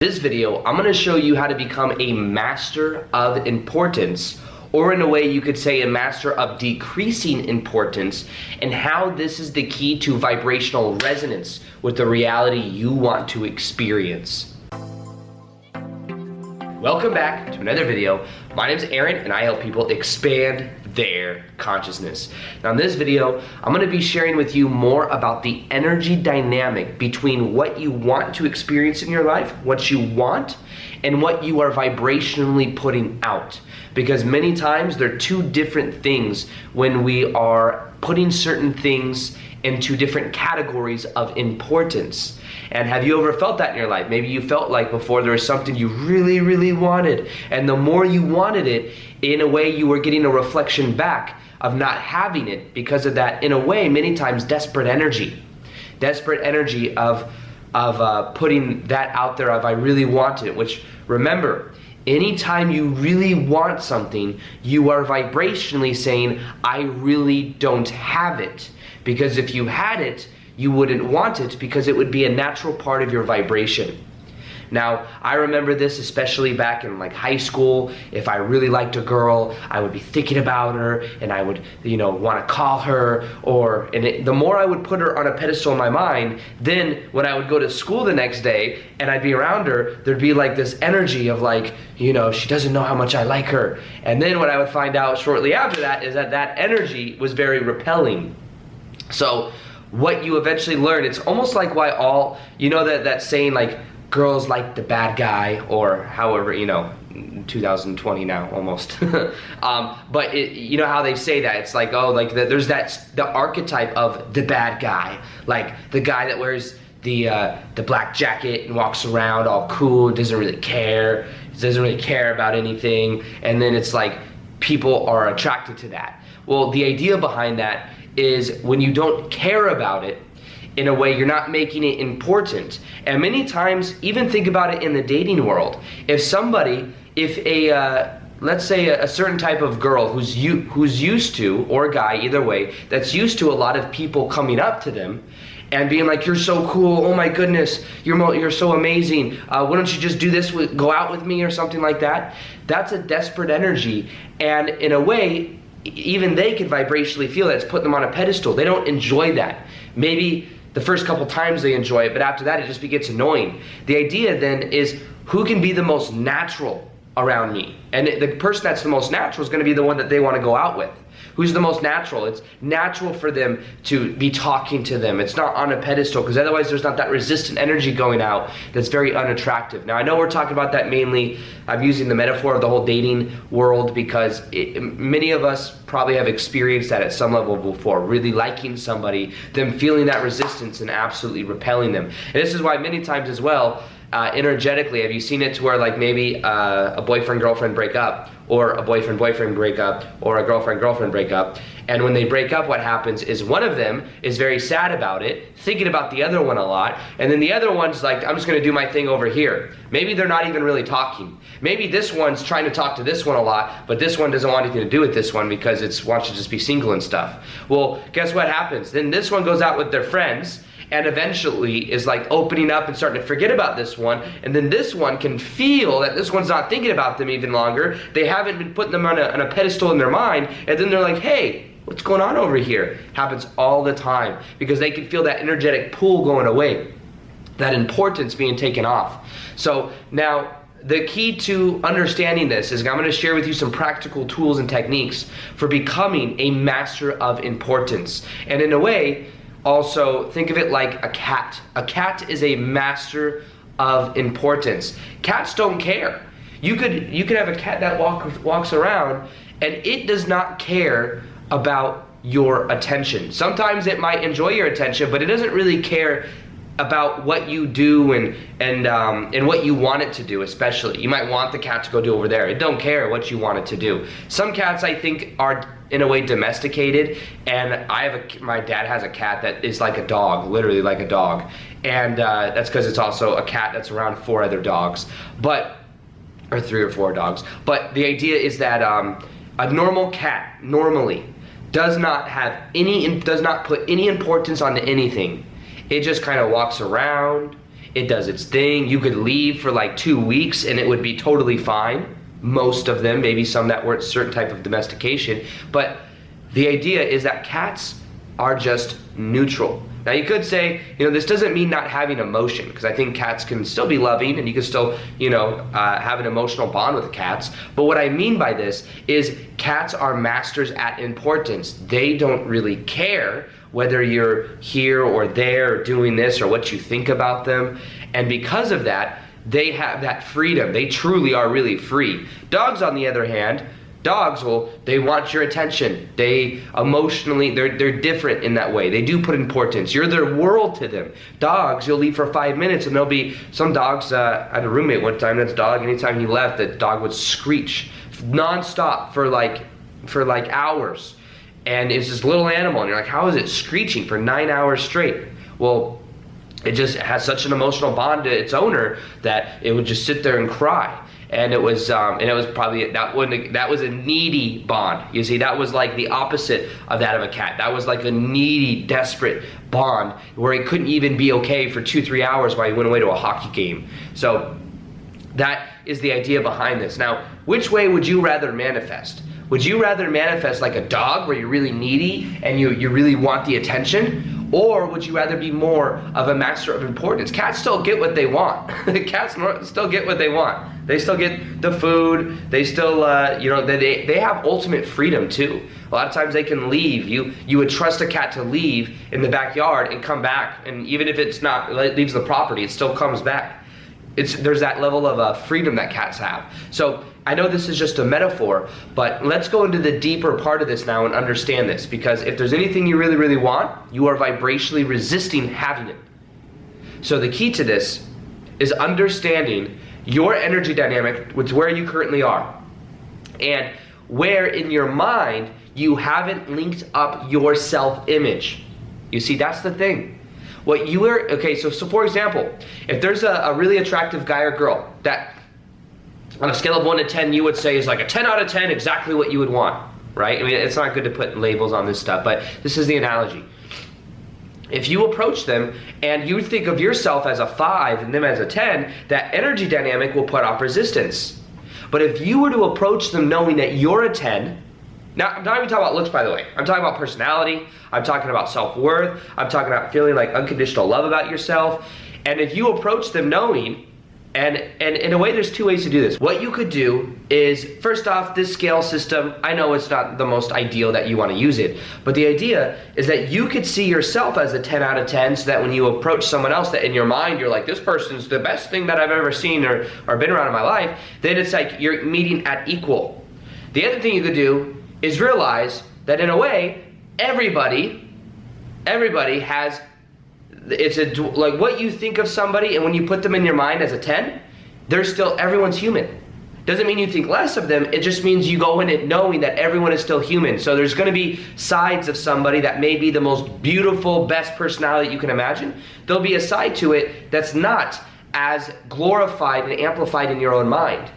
This video, I'm going to show you how to become a master of importance, or in a way you could say a master of decreasing importance, and how this is the key to vibrational resonance with the reality you want to experience. Welcome back to another video. My name is Aaron and I help people expand their consciousness. Now in this video, I'm going to be sharing with you more about the energy dynamic between what you want to experience in your life, what you want, and what you are vibrationally putting out. Because many times they're two different things when we are putting certain things into different categories of importance. And have you ever felt that in your life? Maybe you felt like before there was something you really, really wanted, and the more you wanted it, in a way you were getting a reflection back of not having it because of that, in a way, many times desperate energy of putting that out there of I really want it, which remember, anytime you really want something, you are vibrationally saying, I really don't have it. Because if you had it, you wouldn't want it because it would be a natural part of your vibration. Now, I remember this especially back in like high school. If I really liked a girl, I would be thinking about her and I would, want to call her, the more I would put her on a pedestal in my mind, then when I would go to school the next day and I'd be around her, there'd be like this energy of like, she doesn't know how much I like her. And then what I would find out shortly after that is that energy was very repelling. So what you eventually learn, it's almost like why all, that saying like, girls like the bad guy, or however, 2020 now almost. But how they say that, it's like, there's the archetype of the bad guy, like the guy that wears the black jacket and walks around all cool, doesn't really care about anything, and then it's like people are attracted to that. Well, the idea behind that is when you don't care about it, in a way you're not making it important. And many times, even think about it in the dating world. Let's say a certain type of girl who's used to, or a guy, either way, that's used to a lot of people coming up to them and being like, you're so cool, oh my goodness, you're so amazing, why don't you just do this, go out with me or something like that. That's a desperate energy, and in a way, even they can vibrationally feel that it's putting them on a pedestal. They don't enjoy that. Maybe the first couple times they enjoy it, but after that it just gets annoying. The idea then is, who can be the most natural around me? And the person that's the most natural is going to be the one that they want to go out with. Who's the most natural? It's natural for them to be talking to them. It's not on a pedestal, because otherwise there's not that resistant energy going out that's very unattractive. Now I know we're talking about that mainly, I'm using the metaphor of the whole dating world because many of us probably have experienced that at some level before, really liking somebody, them feeling that resistance and absolutely repelling them. And this is why many times as well, energetically, have you seen it to where like maybe a boyfriend-girlfriend break up, or a boyfriend-boyfriend break up, or a girlfriend-girlfriend break up, and when they break up, what happens is one of them is very sad about it, thinking about the other one a lot, and then the other one's like, I'm just gonna do my thing over here. Maybe they're not even really talking. Maybe this one's trying to talk to this one a lot, but this one doesn't want anything to do with this one because it wants to just be single and stuff. Well, guess what happens? Then this one goes out with their friends, and eventually is like opening up and starting to forget about this one, and then this one can feel that this one's not thinking about them even longer. They haven't been putting them on a pedestal in their mind, and then they're like, hey, what's going on over here? Happens all the time because they can feel that energetic pull going away, that importance being taken off. So now the key to understanding this is I'm going to share with you some practical tools and techniques for becoming a master of importance. And in a way, also, think of it like a cat. A cat is a master of importance. Cats don't care. You could have a cat that walks around and it does not care about your attention. Sometimes it might enjoy your attention, but it doesn't really care about what you do and what you want it to do. Especially, you might want the cat to go do over there. It don't care what you want it to do. Some cats, I think, are in a way domesticated, and my dad has a cat that is like a dog, literally like a dog, and that's because it's also a cat that's around 4 other dogs, or 3 or 4 dogs. But the idea is that a normal cat normally does not put any importance onto anything. It just kind of walks around. It does its thing. You could leave for like 2 weeks and it would be totally fine. Most of them, maybe some that weren't certain type of domestication. But the idea is that cats are just neutral. Now you could say, this doesn't mean not having emotion, because I think cats can still be loving and you can still, have an emotional bond with cats. But what I mean by this is cats are masters at importance. They don't really care whether you're here or there or doing this or what you think about them. And because of that, they have that freedom. They truly are really free. Dogs, on the other hand, they want your attention. They emotionally, they're different in that way. They do put importance. You're their world to them. Dogs, you'll leave for 5 minutes and there'll be some dogs. I had a roommate one time, that's dog, anytime he left, that dog would screech nonstop for like hours. And it's this little animal and you're like, how is it screeching for 9 hours straight? Well, it just has such an emotional bond to its owner that it would just sit there and cry. And it was probably, that was a needy bond. You see, that was like the opposite of that of a cat. That was like a needy, desperate bond where he couldn't even be okay for 2-3 hours while he went away to a hockey game. So that is the idea behind this. Now, which way would you rather manifest? Would you rather manifest like a dog where you're really needy and you really want the attention? Or would you rather be more of a master of importance? Cats still get what they want. Cats still get what they want. They still get the food. They still, they have ultimate freedom too. A lot of times they can leave. You would trust a cat to leave in the backyard and come back. And even if it leaves the property, it still comes back. There's that level of freedom that cats have. So I know this is just a metaphor, but let's go into the deeper part of this now and understand this, because if there's anything you really, really want, you are vibrationally resisting having it. So the key to this is understanding your energy dynamic with where you currently are and where in your mind you haven't linked up your self-image. You see, that's the thing. So for example, if there's a really attractive guy or girl that on a scale of 1 to 10 you would say is like a 10 out of 10, exactly what you would want, right? I mean, it's not good to put labels on this stuff, but this is the analogy. If you approach them and you think of yourself as a 5 and them as a 10, that energy dynamic will put off resistance. But if you were to approach them knowing that you're a 10, now, I'm not even talking about looks, by the way. I'm talking about personality. I'm talking about self-worth. I'm talking about feeling like unconditional love about yourself. And if you approach them knowing, and in a way, there's 2 ways to do this. What you could do is, first off, this scale system, I know it's not the most ideal that you want to use it, but the idea is that you could see yourself as a 10 out of 10 so that when you approach someone else that in your mind, you're like, this person's the best thing that I've ever seen or been around in my life, then it's like you're meeting at equal. The other thing you could do is realize that in a way, everybody has, like what you think of somebody and when you put them in your mind as a 10, everyone's human. Doesn't mean you think less of them, it just means you go in it knowing that everyone is still human. So there's gonna be sides of somebody that may be the most beautiful, best personality you can imagine. There'll be a side to it that's not as glorified and amplified in your own mind.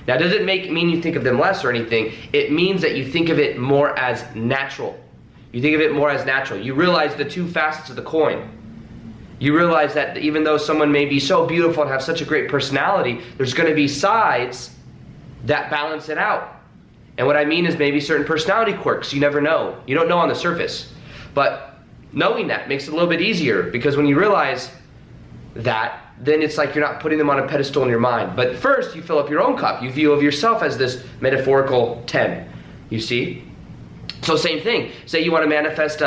Now, does it mean you think of them less or anything? It means that you think of it more as natural. You think of it more as natural. You realize the 2 facets of the coin. You realize that even though someone may be so beautiful and have such a great personality, there's going to be sides that balance it out. And what I mean is maybe certain personality quirks. You never know. You don't know on the surface. But knowing that makes it a little bit easier, because when you realize that, then it's like you're not putting them on a pedestal in your mind. But first, you fill up your own cup. You view of yourself as this metaphorical 10, you see? So same thing. Say you want to manifest,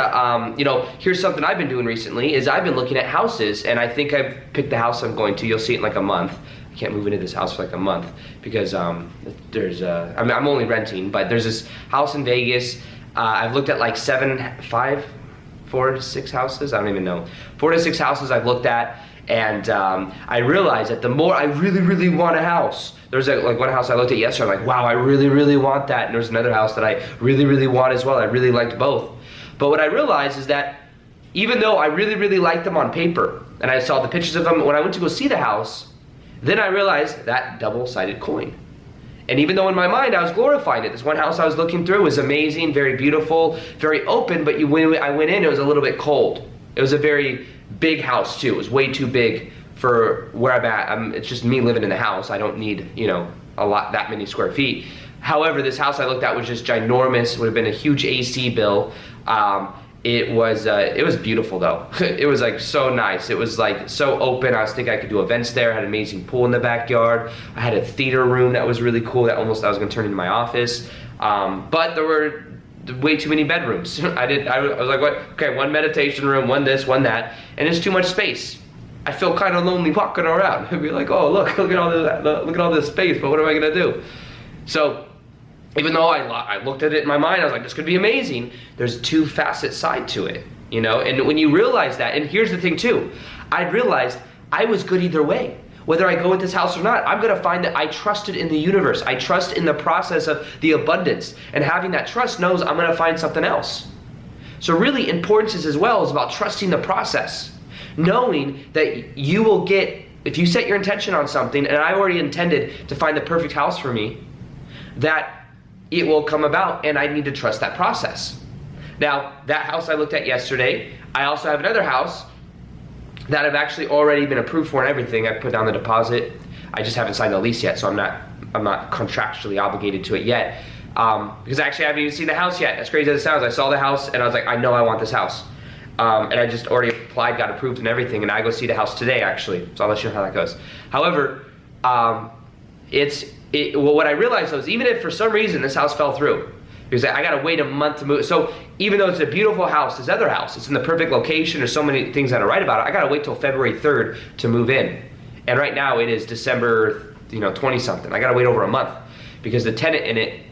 here's something I've been doing recently, is I've been looking at houses, and I think I've picked the house I'm going to. You'll see it in like a month. I can't move into this house for like a month because I'm only renting, but there's this house in Vegas. I've looked at like 4 to 6 houses. I don't even know. 4 to 6 houses I've looked at. And I realized that the more I really, really want a house, there's like one house I looked at yesterday, I'm like, wow, I really, really want that. And there's another house that I really, really want as well. I really liked both. But what I realized is that even though I really, really liked them on paper, and I saw the pictures of them, when I went to go see the house, then I realized that double-sided coin. And even though in my mind I was glorifying it, this one house I was looking through was amazing, very beautiful, very open, but when I went in, it was a little bit cold. It was a very big house too. It was way too big for where I'm at. It's just me living in the house. I don't need, that many square feet. However, this house I looked at was just ginormous. Would have been a huge AC bill. It was beautiful though. It was like so nice. It was like so open. I was thinking I could do events there. I had an amazing pool in the backyard. I had a theater room that was really cool that I was gonna turn into my office. But there were way too many bedrooms. I was like, what? Okay, one meditation room, one this, one that, and it's too much space. I feel kind of lonely walking around. I'd be like, oh look at all this space, but what am I gonna do? So even though I looked at it in my mind, I was like, this could be amazing, there's two facet side to it, and when you realize that, and here's the thing too, I realized I was good either way. Whether I go with this house or not, I'm gonna find that I trusted in the universe. I trust in the process of the abundance, and having that trust knows I'm gonna find something else. So really, importance is as well is about trusting the process, knowing that you will get, if you set your intention on something, and I already intended to find the perfect house for me, that it will come about, and I need to trust that process. Now, that house I looked at yesterday, I also have another house that I've actually already been approved for and everything. I put down the deposit. I just haven't signed the lease yet, so I'm not contractually obligated to it yet. Because actually I haven't even seen the house yet. As crazy as it sounds, I saw the house and I was like, I know I want this house. And I just already applied, got approved and everything, and I go see the house today actually. So I'll let you know how that goes. However, what I realized though is even if for some reason this house fell through, because I gotta wait a month to move. So even though it's a beautiful house, this other house, it's in the perfect location, there's so many things that are right about it, I gotta wait till February 3rd to move in. And right now it is December 20 something. I gotta wait over a month because the tenant in it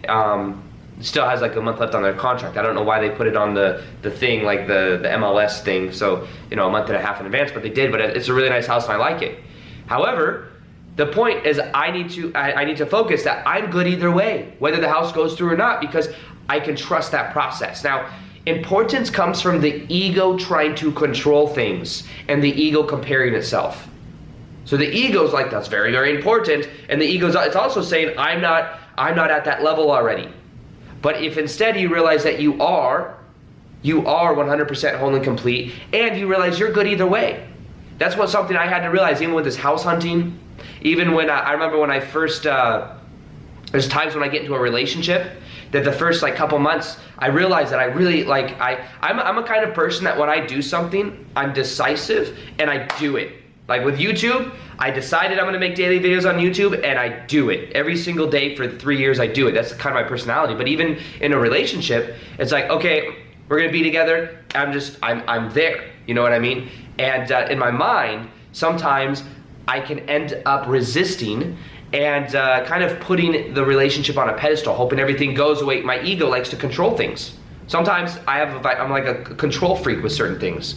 still has like a month left on their contract. I don't know why they put it on the thing, like the MLS thing, so a month and a half in advance, but they did. But it's a really nice house and I like it. However, the point is I need to focus that I'm good either way, whether the house goes through or not, because I can trust that process. Now, importance comes from the ego trying to control things and the ego comparing itself. So the ego's like, that's very, very important, and the it's also saying, I'm not at that level already. But if instead you realize that you are 100% whole and complete, and you realize you're good either way. That's something I had to realize, even with this house hunting. Even when I remember when I first, there's times when I get into a relationship that the first couple months, I realized that I really I'm a kind of person that when I do something, I'm decisive and I do it. Like with YouTube, I decided I'm gonna make daily videos on YouTube and I do it. Every single day for 3 years I do it. That's kind of my personality. But even in a relationship, it's like, okay, we're gonna be together, I'm there, you know what I mean? And in my mind, sometimes I can end up resisting and kind of putting the relationship on a pedestal, hoping everything goes away. My ego likes to control things. Sometimes I'm like a control freak with certain things.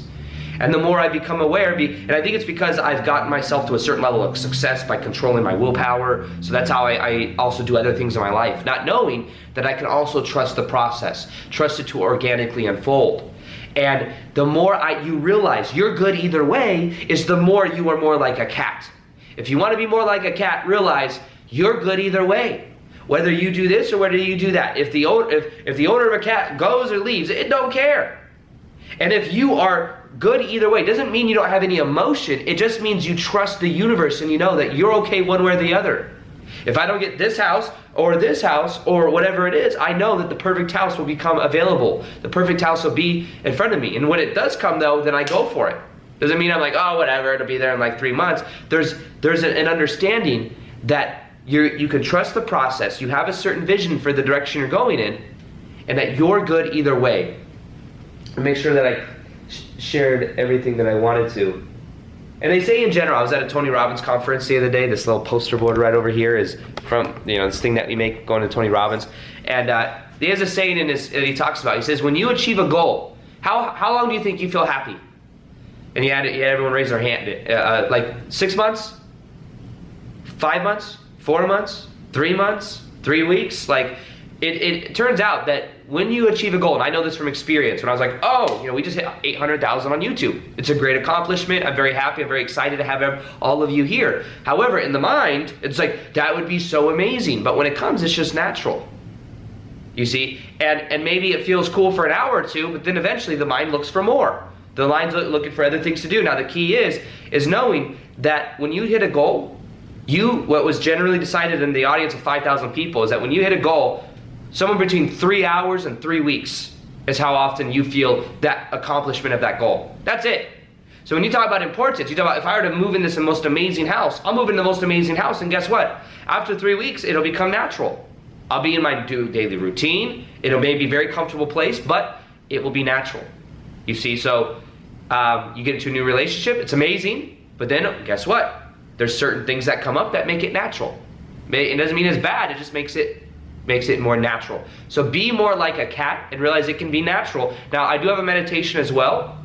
And the more I become aware, and I think it's because I've gotten myself to a certain level of success by controlling my willpower, so that's how I also do other things in my life, not knowing that I can also trust the process, trust it to organically unfold. And the more you realize you're good either way, is the more you are more like a cat. If you want to be more like a cat, realize you're good either way. Whether you do this or whether you do that. If the owner of a cat goes or leaves, it don't care. And if you are good either way, it doesn't mean you don't have any emotion. It just means you trust the universe and you know that you're okay one way or the other. If I don't get this house or whatever it is, I know that the perfect house will become available. The perfect house will be in front of me. And when it does come though, then I go for it. Doesn't mean I'm like, oh, whatever, it'll be there in 3 months. There's an understanding that you can trust the process. You have a certain vision for the direction you're going in, and that you're good either way. And make sure that I shared everything that I wanted to. And they say in general, I was at a Tony Robbins conference the other day. This little poster board right over here is from this thing that we make going to Tony Robbins. And he has a saying in this that he talks about. He says, when you achieve a goal, how long do you think you feel happy? And he had everyone raise their hand. 6 months, 5 months, 4 months, 3 months, 3 weeks. It turns out that when you achieve a goal, and I know this from experience, when I was like, oh, we just hit 800,000 on YouTube. It's a great accomplishment. I'm very happy. I'm very excited to have all of you here. However, in the mind, it's like, that would be so amazing. But when it comes, it's just natural. You see? And maybe it feels cool for an hour or two, but then eventually the mind looks for more. The mind's looking for other things to do. Now the key is knowing that when you hit a goal, what was generally decided in the audience of 5,000 people is that when you hit a goal, somewhere between 3 hours and 3 weeks is how often you feel that accomplishment of that goal. That's it. So when you talk about importance, you talk about if I were to move in this most amazing house, I'll move in the most amazing house, and guess what? After 3 weeks, it'll become natural. I'll be in my daily routine. It'll maybe be a very comfortable place, but it will be natural. You see, so you get into a new relationship, it's amazing, but then guess what? There's certain things that come up that make it natural. It doesn't mean it's bad, it just makes it more natural. So be more like a cat and realize it can be natural. Now, I do have a meditation as well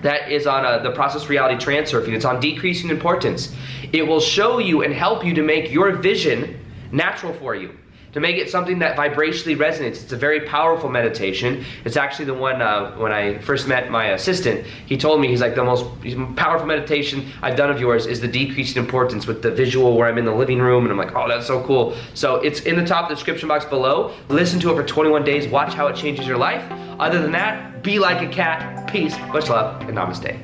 that is on the process reality transurfing. It's on decreasing importance. It will show you and help you to make your vision natural for you, to make it something that vibrationally resonates. It's a very powerful meditation. It's actually the one when I first met my assistant, he told me, he's like, the most powerful meditation I've done of yours is the decreasing importance, with the visual where I'm in the living room, and I'm like, oh, that's so cool. So it's in the top description box below. Listen to it for 21 days, watch how it changes your life. Other than that, be like a cat. Peace, much love, and namaste.